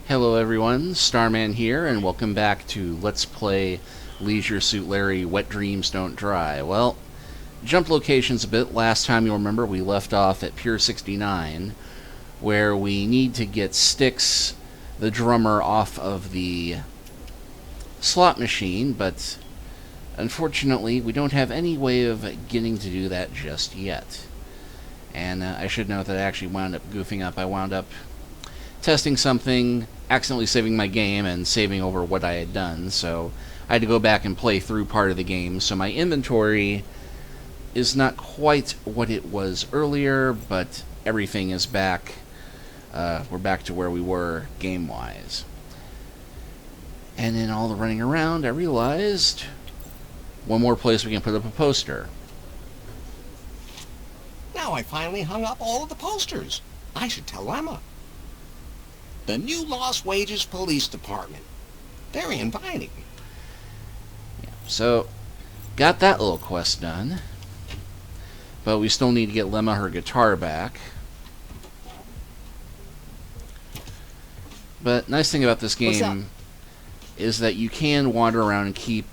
Hello everyone, Starman here, and welcome back to Let's Play Leisure Suit Larry Wet Dreams Don't Dry. Well, jumped locations a bit. Last time you'll remember we left off at Pier 69, where we need to get Styx, the drummer, off of the slot machine, but unfortunately we don't have any way of getting to do that just yet. And I should note that I actually wound up goofing up. I wound up testing something, accidentally saving my game, and saving over what I had done, so I had to go back and play through part of the game. So my inventory is not quite what it was earlier, but everything is back. We're back to where we were game-wise. And in all the running around, I realized one more place we can put up a poster. Now I finally hung up all of the posters. I should tell Lemma. The new Lost Wages Police Department. Very inviting. Yeah, so, got that little quest done. But we still need to get Lemma her guitar back. But nice thing about this game is that you can wander around and keep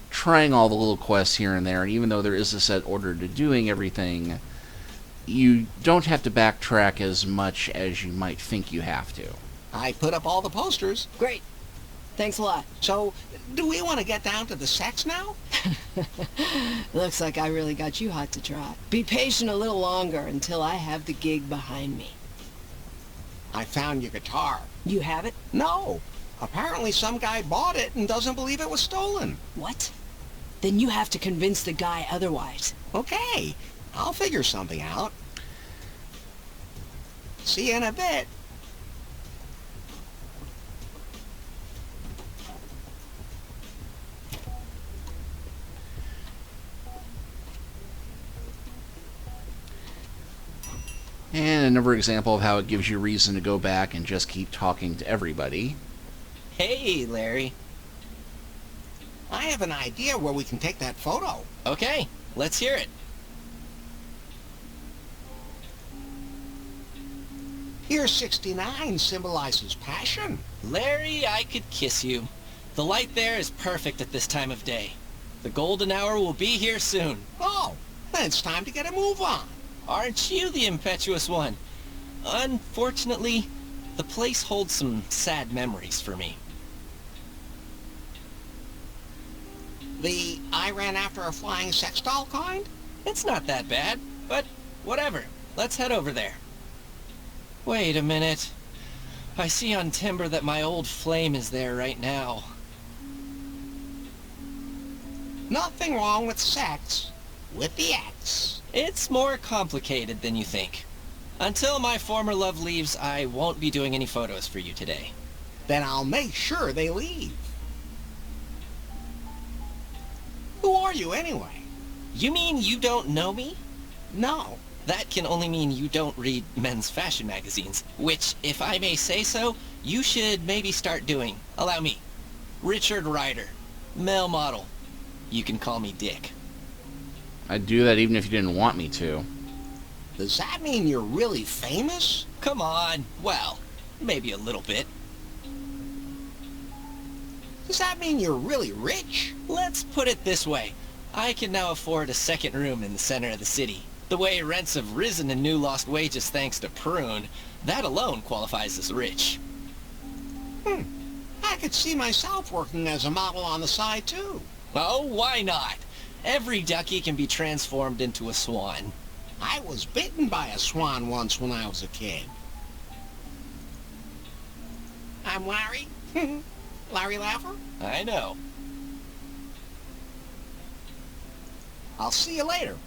trying all the little quests here and there. And even though there is a set order to doing everything, you don't have to backtrack as much as you might think you have to. I put up all the posters. Great. Thanks a lot. So, do we want to get down to the sex now? Looks like I really got you hot to trot. Be patient a little longer until I have the gig behind me. I found your guitar. You have it? No. Apparently some guy bought it and doesn't believe it was stolen. What? Then you have to convince the guy otherwise. Okay. I'll figure something out. See you in a bit. And another example of how it gives you reason to go back and just keep talking to everybody. Hey, Larry. I have an idea where we can take that photo. Okay, let's hear it. Pier 69 symbolizes passion. Larry, I could kiss you. The light there is perfect at this time of day. The golden hour will be here soon. Oh, then it's time to get a move on. Aren't you the impetuous one? Unfortunately, the place holds some sad memories for me. The I ran after a flying sex doll kind? It's not that bad, but whatever. Let's head over there. Wait a minute. I see on timber that my old flame is there right now. Nothing wrong with sex. With the X. It's more complicated than you think. Until my former love leaves, I won't be doing any photos for you today. Then I'll make sure they leave. Who are you anyway? You mean you don't know me? No. That can only mean you don't read men's fashion magazines, which, if I may say so, you should maybe start doing. Allow me. Richard Ryder, male model. You can call me Dick. I'd do that even if you didn't want me to. Does that mean you're really famous? Come on. Well, maybe a little bit. Does that mean you're really rich? Let's put it this way. I can now afford a second room in the center of the city. The way rents have risen in New Lost Wages thanks to Prune, that alone qualifies as rich. I could see myself working as a model on the side, too. Oh, why not? Every ducky can be transformed into a swan. I was bitten by a swan once when I was a kid. I'm Larry. Larry Laugher. I know. I'll see you later.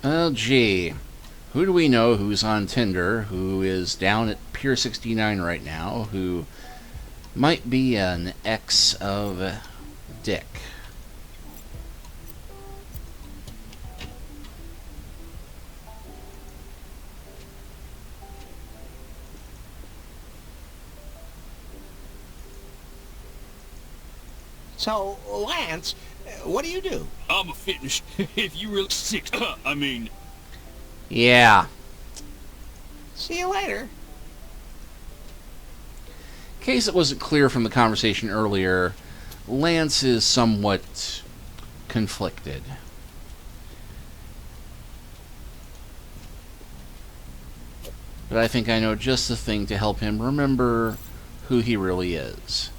Well, gee. Who do we know who's on Tinder, who is down at Pier 69 right now, who might be an ex of Dick? So, Lance, what do you do? I'm a fitness. If you really sick, I mean, Yeah. See you later. In case it wasn't clear from the conversation earlier, Lance is somewhat conflicted. But I think I know just the thing to help him remember who he really is,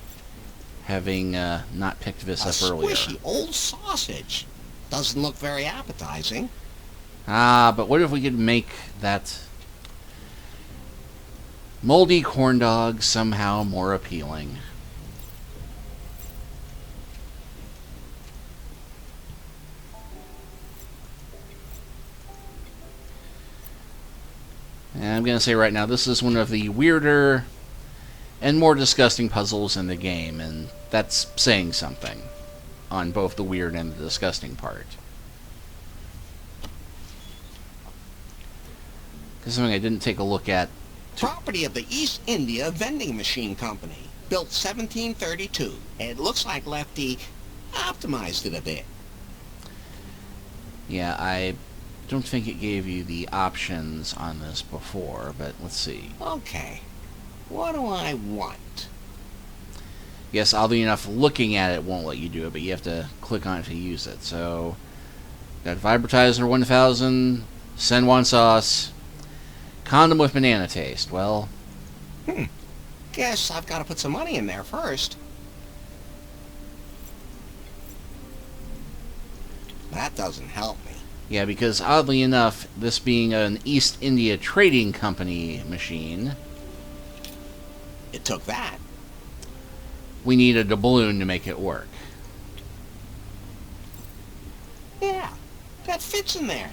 having not picked this up earlier. A squishy old sausage. Doesn't look very appetizing. Ah, but what if we could make that moldy corn dog somehow more appealing? And I'm going to say right now, this is one of the weirder and more disgusting puzzles in the game, and that's saying something on both the weird and the disgusting part. Because something I didn't take a look at. Property of the East India Vending Machine Company. Built 1732. It looks like Lefty optimized it a bit. Yeah, I don't think it gave you the options on this before, but let's see. Okay. What do I want? Yes, oddly enough, looking at it won't let you do it, but you have to click on it to use it. So, got Vibritizer 1000, Senwan sauce, condom with banana taste. Well, Guess I've got to put some money in there first. That doesn't help me. yeah, because oddly enough, this being an East India Trading Company machine, It took that. we needed a balloon to make it work. Yeah, that fits in there.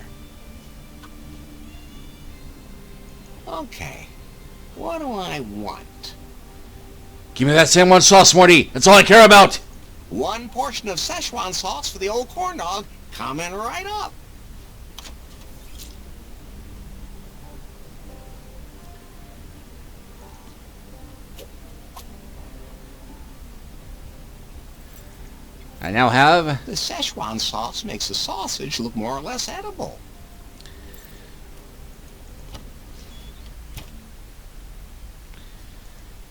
Okay. What do I want? Give me that Senwan sauce, Morty! That's all I care about! One portion of Szechuan sauce for the old corn dog. Coming right up. I now have... The Szechuan sauce makes the sausage look more or less edible.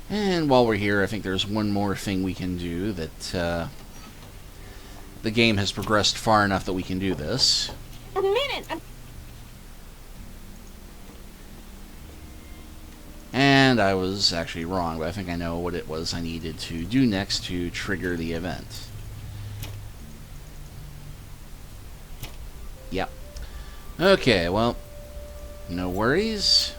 And while we're here, I think there's one more thing we can do that the game has progressed far enough that we can do this. A minute. And I was actually wrong, but I think I know what it was I needed to do next to trigger the event. Yep. Okay, well, no worries.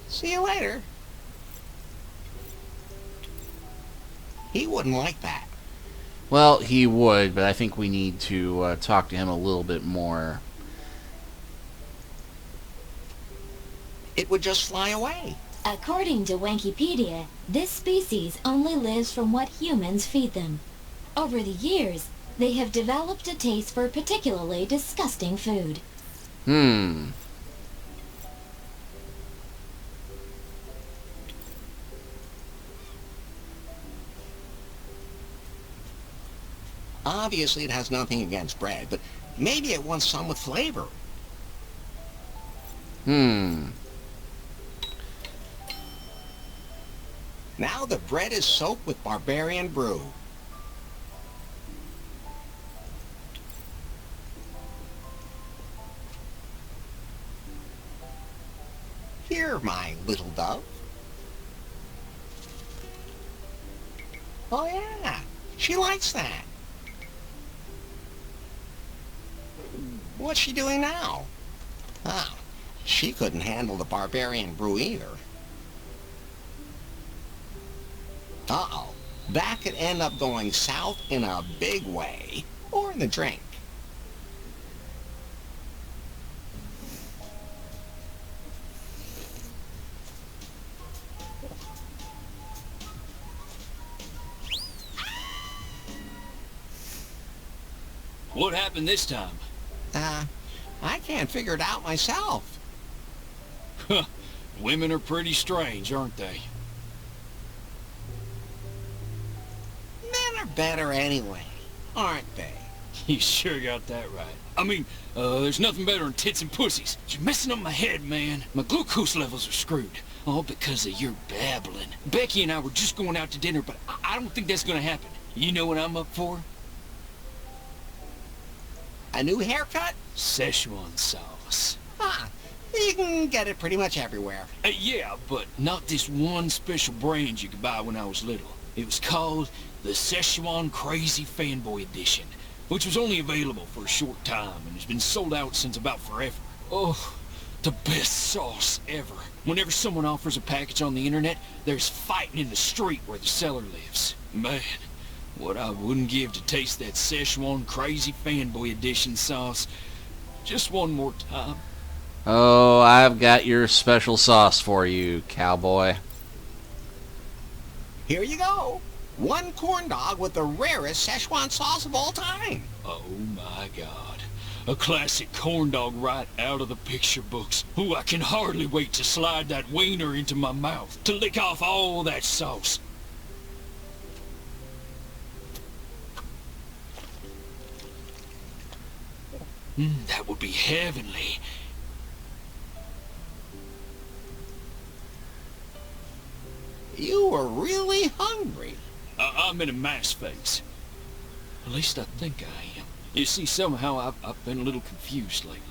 See you later. He wouldn't like that. Well, he would, but I think we need to talk to him a little bit more. It would just fly away. According to Wikipedia, this species only lives from what humans feed them. Over the years, they have developed a taste for particularly disgusting food. Obviously, it has nothing against bread, but maybe it wants some with flavor. Now the bread is soaked with Barbarian Brew. Here, my little dove. Oh yeah, she likes that. What's she doing now? Oh, she couldn't handle the Barbarian Brew either. Uh-oh, that could end up going south in a big way, or in the drink. What happened this time? I can't figure it out myself. Women are pretty strange, aren't they? better anyway, aren't they? You sure got that right. I mean, there's nothing better than tits and pussies. You're messing up my head, man. My glucose levels are screwed. All because of your babbling. Becky and I were just going out to dinner, but I don't think that's gonna happen. You know what I'm up for? A new haircut? Szechuan sauce. Ah, you can get it pretty much everywhere. Yeah, but not this one special brand you could buy when I was little. It was called the Szechuan Crazy Fanboy Edition, which was only available for a short time and has been sold out since about forever. Oh, the best sauce ever. Whenever someone offers a package on the internet, there's fighting in the street where the seller lives. Man, what I wouldn't give to taste that Szechuan Crazy Fanboy Edition sauce just one more time. Oh, I've got your special sauce for you, cowboy. Here you go. One corn dog with the rarest Szechuan sauce of all time. Oh my God. A classic corn dog right out of the picture books. Ooh, I can hardly wait to slide that wiener into my mouth, to lick off all that sauce. That would be heavenly. You were really hungry. I'm in a mass phase. At least I think I am. You see, somehow I've been a little confused lately.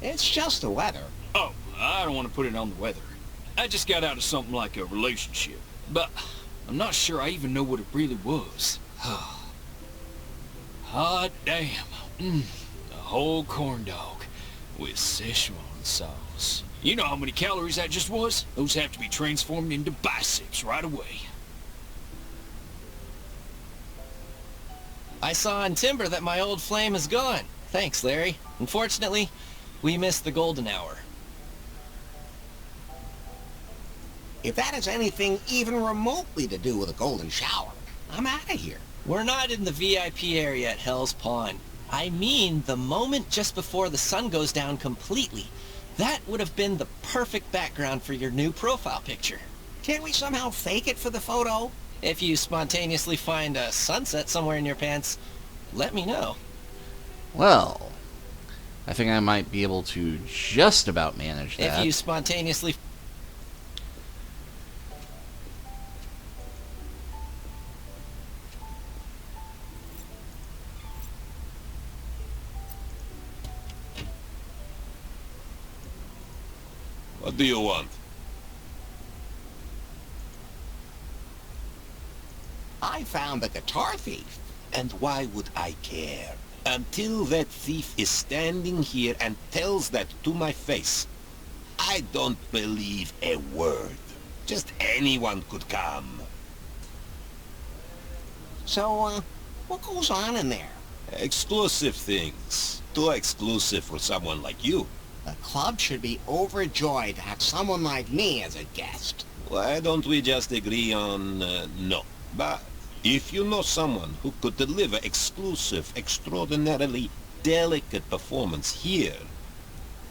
It's just the weather. Oh, I don't want to put it on the weather. I just got out of something like a relationship. But I'm not sure I even know what it really was. Hot damn. A whole corn dog with Szechuan sauce. You know how many calories that just was? Those have to be transformed into biceps right away. I saw on Timber that my old flame is gone. Thanks, Larry. Unfortunately, we missed the golden hour. If that has anything even remotely to do with a golden shower, I'm out of here. We're not in the VIP area at Hell's Pond. I mean the moment just before the sun goes down completely. That would have been the perfect background for your new profile picture. Can't we somehow fake it for the photo? If you spontaneously find a sunset somewhere in your pants, let me know. Well, I think I might be able to just about manage that. If you spontaneously... What do you want? I found the guitar thief. And why would I care? Until that thief is standing here and tells that to my face. I don't believe a word. Just anyone could come. So, what goes on in there? Exclusive things. Too exclusive for someone like you. The club should be overjoyed to have someone like me as a guest. Why don't we just agree on no? But if you know someone who could deliver exclusive, extraordinarily delicate performance here,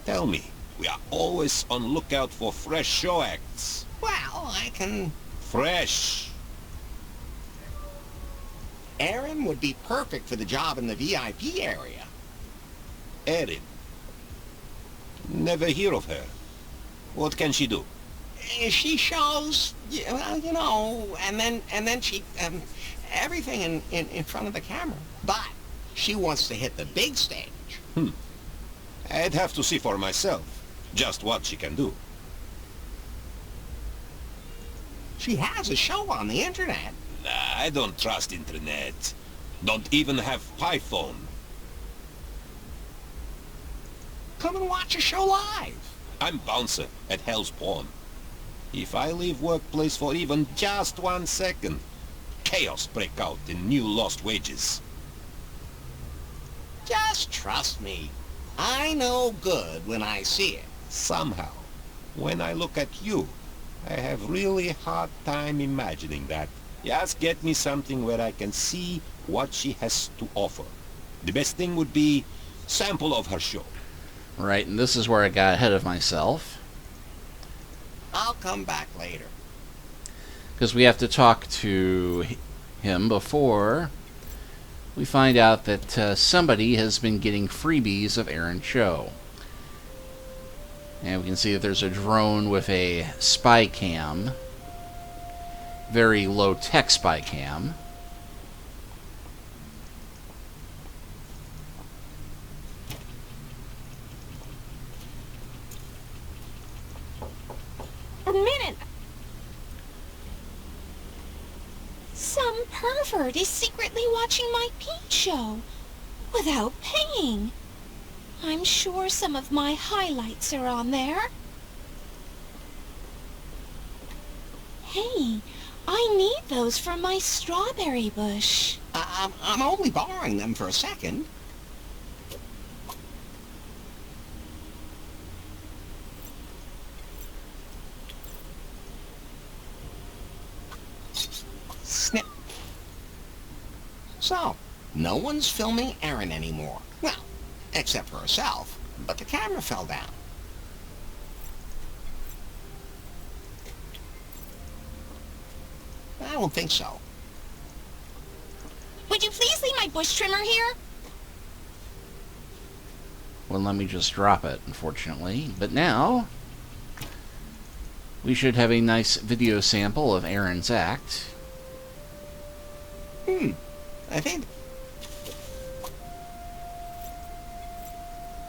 tell me. We are always on lookout for fresh show acts. Well, I can... Fresh. Erin would be perfect for the job in the VIP area. Erin. Never hear of her. What can she do? She shows, well, you know, and then she, everything in front of the camera. But she wants to hit the big stage. I'd have to see for myself just what she can do. She has a show on the internet. Nah, I don't trust internet. Don't even have iPhone. Come and watch a show live. I'm bouncer at Hell's Pond. If I leave workplace for even just 1 second, chaos break out in new lost wages. Just trust me. I know good when I see it. Somehow, when I look at you, I have really hard time imagining that. Just get me something where I can see what she has to offer. The best thing would be sample of her show. Right, and this is where I got ahead of myself. I'll come back later. because we have to talk to him before we find out that somebody has been getting freebies of Erin's show. And we can see that there's a drone with a spy cam. Very low-tech spy cam. A minute! Some pervert is secretly watching my peep show without paying. I'm sure some of my highlights are on there. Hey, I need those for my strawberry bush. I'm only borrowing them for a second. Snip. So, no one's filming Erin anymore. Well, except for herself. But the camera fell down. I don't think so. Would you please leave my bush trimmer here? Well, let me just drop it, unfortunately. But now, we should have a nice video sample of Erin's act. I think...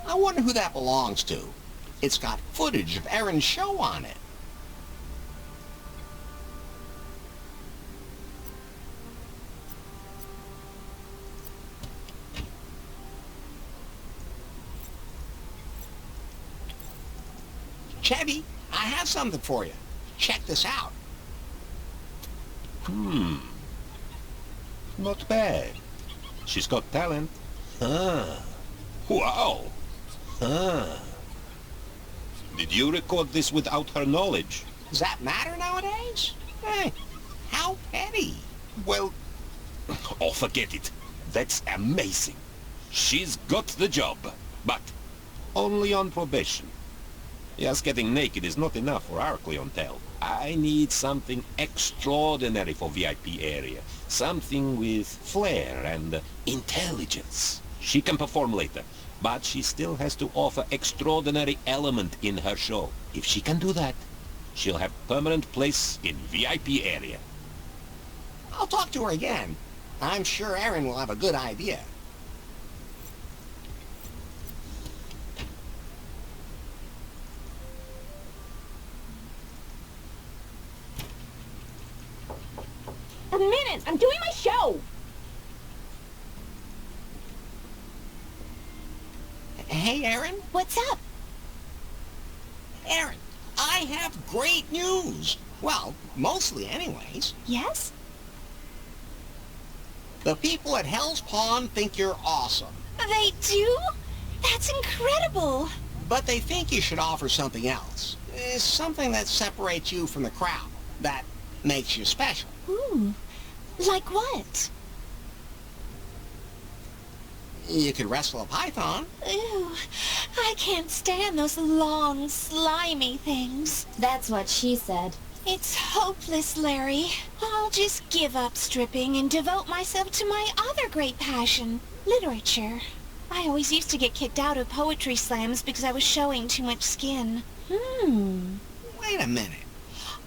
I wonder who that belongs to. It's got footage of Erin's show on it. Cebe, I have something for you. Check this out. Not bad. She's got talent. Wow. Did you record this without her knowledge? Does that matter nowadays? Hey, how petty. Well, oh, forget it. That's amazing. She's got the job, but only on probation. Just getting naked is not enough for our clientele. I need something extraordinary for VIP area. Something with flair and intelligence. She can perform later, but she still has to offer extraordinary element in her show. If she can do that, she'll have permanent place in VIP area. I'll talk to her again. I'm sure Erin will have a good idea. A minute! I'm doing my show! Hey, Erin? What's up? Erin, I have great news. Well, mostly anyways. Yes? The people at Hell's Pond think you're awesome. They do? That's incredible! But they think you should offer something else. Something that separates you from the crowd. That makes you special. Ooh. Like what? You could wrestle a python. Ew. I can't stand those long, slimy things. That's what she said. It's hopeless, Larry. I'll just give up stripping and devote myself to my other great passion, literature. I always used to get kicked out of poetry slams because I was showing too much skin. Wait a minute.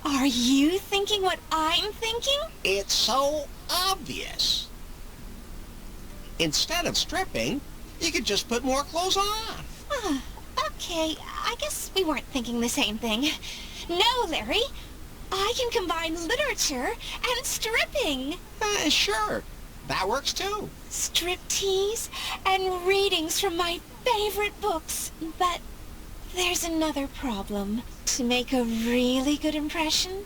Are you thinking what I'm thinking? It's so obvious. Instead of stripping, you could just put more clothes on. Okay, I guess we weren't thinking the same thing. No, Larry. I can combine literature and stripping. Sure. That works too. Striptease and readings from my favorite books. But there's another problem. To make a really good impression,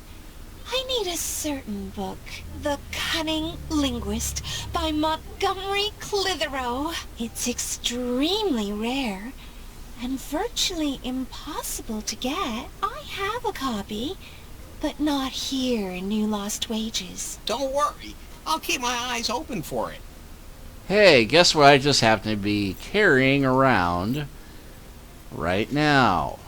I need a certain book. The Cunning Linguist by Montgomery Clitheroe. It's extremely rare and virtually impossible to get. I have a copy, but not here in New Lost Wages. Don't worry. I'll keep my eyes open for it. Hey, guess what I just happen to be carrying around right now?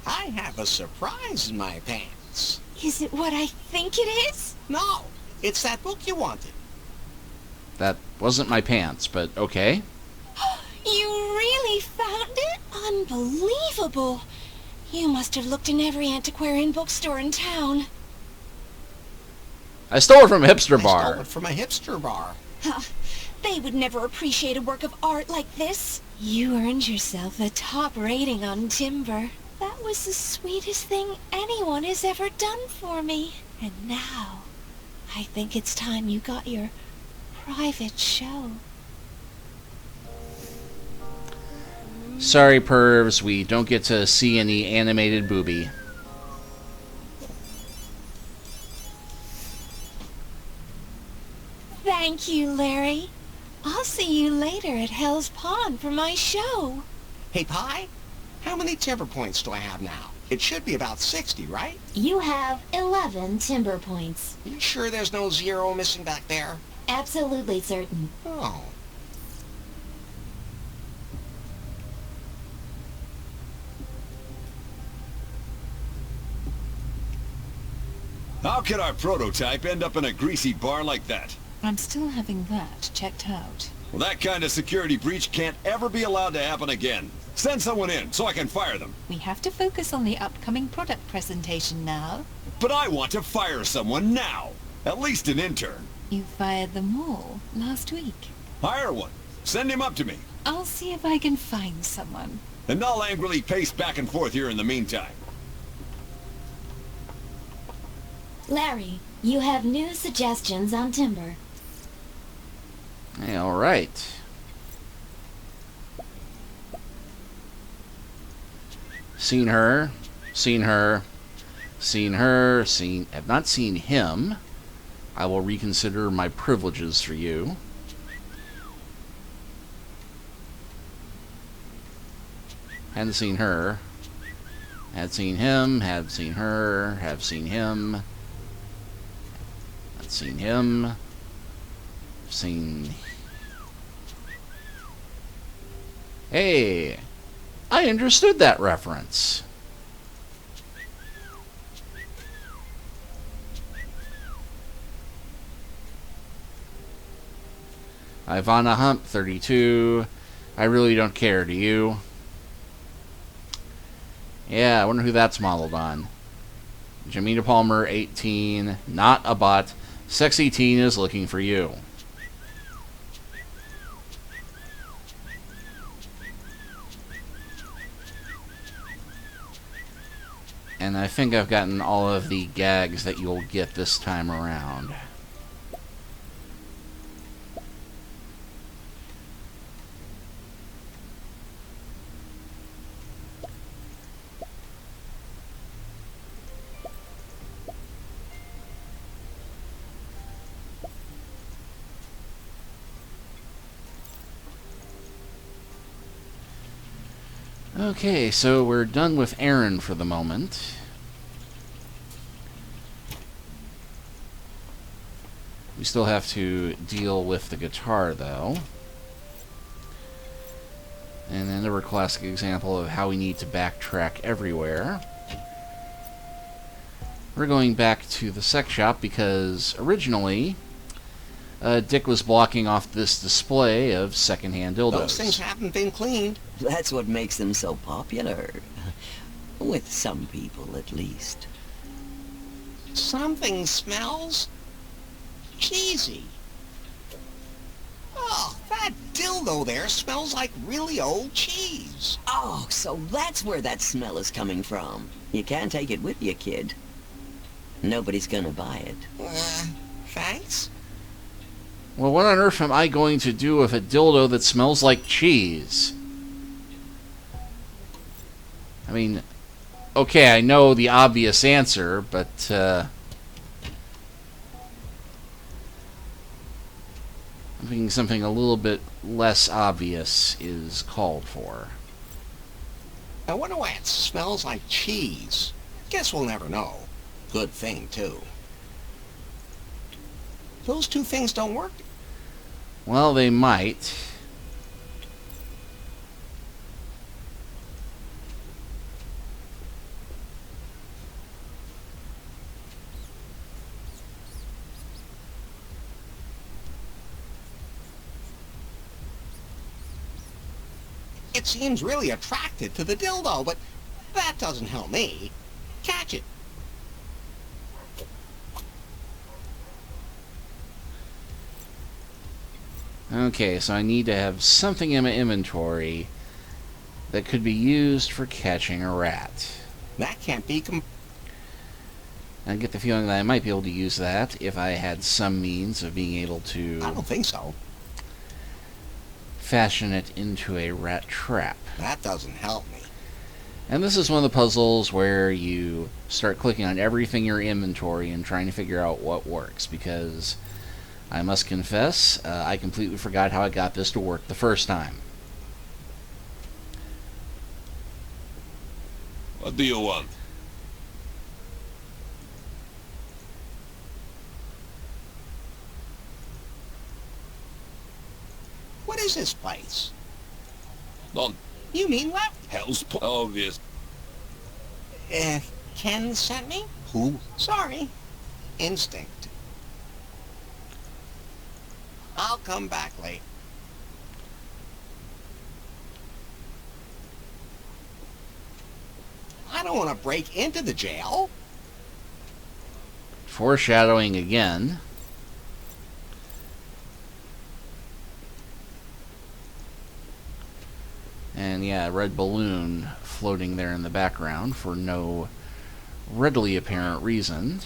I have a surprise in my pants. Is it what I think it is? No, it's that book you wanted. That wasn't my pants, but okay. You really found it? Unbelievable. You must have looked in every antiquarian bookstore in town. I stole it from a hipster I bar. stole it from a hipster bar. Huh. They would never appreciate a work of art like this. You earned yourself a top rating on timber. That was the sweetest thing anyone has ever done for me. And now, I think it's time you got your private show. Sorry, pervs, we don't get to see any animated booby. Thank you, Larry. I'll see you later at Hell's Pond for my show. Hey, Pie, how many timber points do I have now? It should be about 60, right? You have 11 timber points. You sure there's no 0 missing back there? Absolutely certain. Oh. How could our prototype end up in a greasy bar like that? I'm still having that checked out. Well, that kind of security breach can't ever be allowed to happen again. Send someone in so I can fire them. We have to focus on the upcoming product presentation now. But I want to fire someone now. At least an intern. You fired them all last week. Hire one. Send him up to me. I'll see if I can find someone. And I'll angrily pace back and forth here in the meantime. Larry, you have new suggestions on timber. Hey, alright. Seen her, seen her, seen her, seen... Have not seen him. I will reconsider my privileges for you. Hadn't seen her. Had seen him, had seen her, have seen him. Had seen him. Seen... Hey! I understood that reference. Ivana Hump, 32. I really don't care, do you? Yeah, I wonder who that's modeled on. Jamina Palmer, 18. Not a bot. Sexy Teen is looking for you. And I think I've gotten all of the gags that you'll get this time around. Okay, so we're done with Erin for the moment. We still have to deal with the guitar, though. And another classic example of how we need to backtrack everywhere. We're going back to the sex shop because originally Dick was blocking off this display of secondhand dildos. Those things haven't been cleaned. That's what makes them so popular. With some people, at least. Something smells cheesy. Oh, that dildo there smells like really old cheese. Oh, so that's where that smell is coming from. You can't take it with you, kid. Nobody's gonna buy it. Thanks? Well, what on earth am I going to do with a dildo that smells like cheese? I mean, okay, I know the obvious answer, but, I think something a little bit less obvious is called for. I wonder why it smells like cheese. Guess we'll never know. Good thing, too. Those two things don't work. Well, they might. It seems really attracted to the dildo, but that doesn't help me. Catch it. Okay, so I need to have something in my inventory that could be used for catching a rat. That can't be I get the feeling that I might be able to use that if I had some means of being able to I don't think so. fashion it into a rat trap. That doesn't help me. And this is one of the puzzles where you start clicking on everything in your inventory and trying to figure out what works, because I must confess, I completely forgot how I got this to work the first time. What do you want? What is this place? Don't. You mean left? Hell's obvious. Ken sent me? Who? Sorry. Instinct. I'll come back late. I don't want to break into the jail. Foreshadowing again. And yeah, red balloon floating there in the background for no readily apparent reason.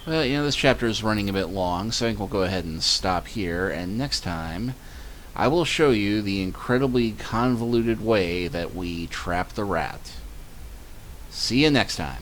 But, you know, this chapter is running a bit long, so I think we'll go ahead and stop here, and next time I will show you the incredibly convoluted way that we trap the rat. See you next time.